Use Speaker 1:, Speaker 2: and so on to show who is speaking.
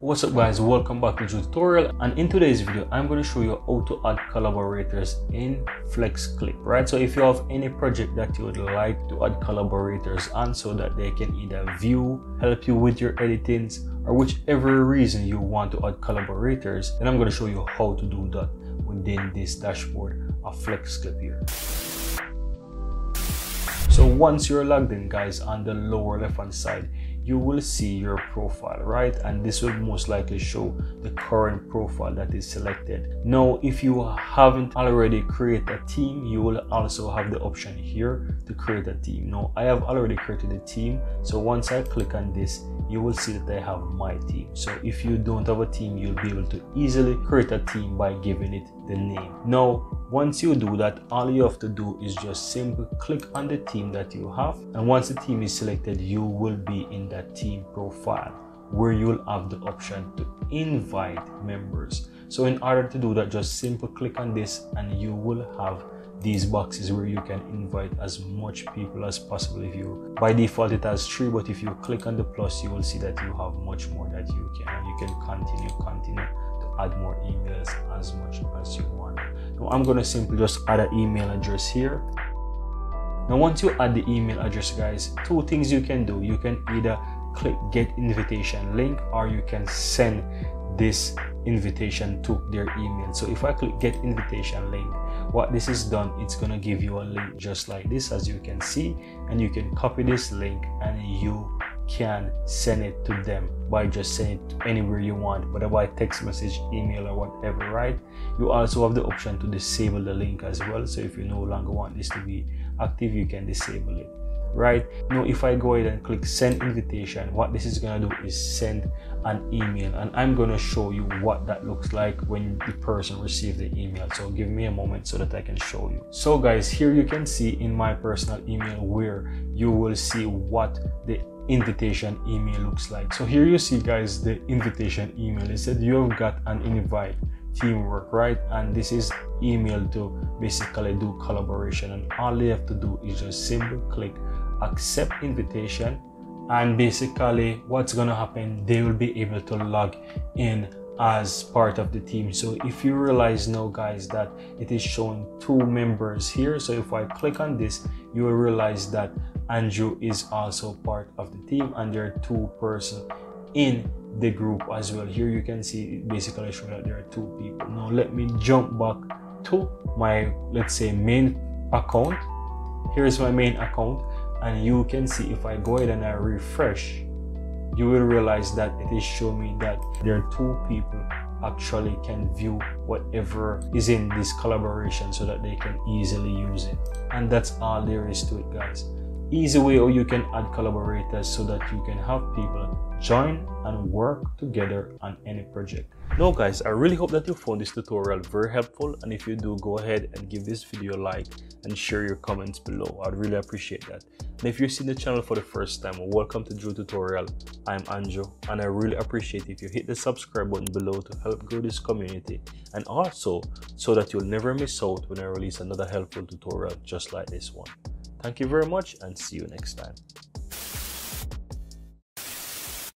Speaker 1: What's up guys, welcome back to the tutorial, and in today's video I'm going to show you how to add collaborators in FlexClip, right? So if you have any project that you would like to add collaborators on so that they can either view, help you with your editings, or whichever reason you want to add collaborators, then I'm going to show you how to do that within this dashboard of FlexClip here. So once you're logged in guys, on the lower left hand side you will see your profile, right? And this will most likely show the current profile that is selected. Now if you haven't already created a team, you will also have the option here to create a team. Now I have already created a team, so once I click on this you will see that I have my team. So if you don't have a team, you'll be able to easily create a team by giving it the name. Now once you do that, all you have to do is just simply click on the team that you have, and once the team is selected you will be in that team profile where you'll have the option to invite members. So in order to do that, just simply click on this and you will have these boxes where you can invite as much people as possible. If you, by default it has 3, but if you click on the plus you will see that you have much more that you can, and you can continue to add more emails as much as you want. Now I'm going to simply just add an email address here. Now once you add the email address guys, two things you can do. You can either click get invitation link, or you can send this invitation to their email. So if I click get invitation link, what this is done, it's gonna give you a link just like this, as you can see, and you can copy this link and you can send it to them by just sending it to anywhere you want, whether by text message, email, or whatever, right? You also have the option to disable the link as well. So if you no longer want this to be active, you can disable it, right? Now if I go ahead and click send invitation, what this is going to do is send an email, and I'm going to show you what that looks like when the person receives the email. So give me a moment so that I can show you. So guys, here you can see in my personal email where you will see what the invitation email looks like. So here you see guys the invitation email. It said you have got an invite teamwork, right? And this is email to basically do collaboration, and all they have to do is just simply click accept invitation, and basically what's gonna happen, they will be able to log in as part of the team. So if you realize now guys that it is showing 2 members here, so if I click on this you will realize that Andrew is also part of the team, and there are 2 persons in the group as well. Here you can see it basically showing that there are 2 people. Now let me jump back to my, let's say, main account. Here's my main account, and you can see if I go ahead and I refresh, you will realize that it is showing me that there are 2 people actually can view whatever is in this collaboration so that they can easily use it. And that's all there is to it guys. Easy way how you can add collaborators so that you can have people join and work together on any project. Now guys, I really hope that you found this tutorial very helpful, and if you do, go ahead and give this video a like and share your comments below. I'd really appreciate that. And if you're seeing the channel for the first time, welcome to Drew Tutorial. I'm Anjo, and I really appreciate if you hit the subscribe button below to help grow this community, and also so that you'll never miss out when I release another helpful tutorial just like this one. Thank you very much, and see you next time.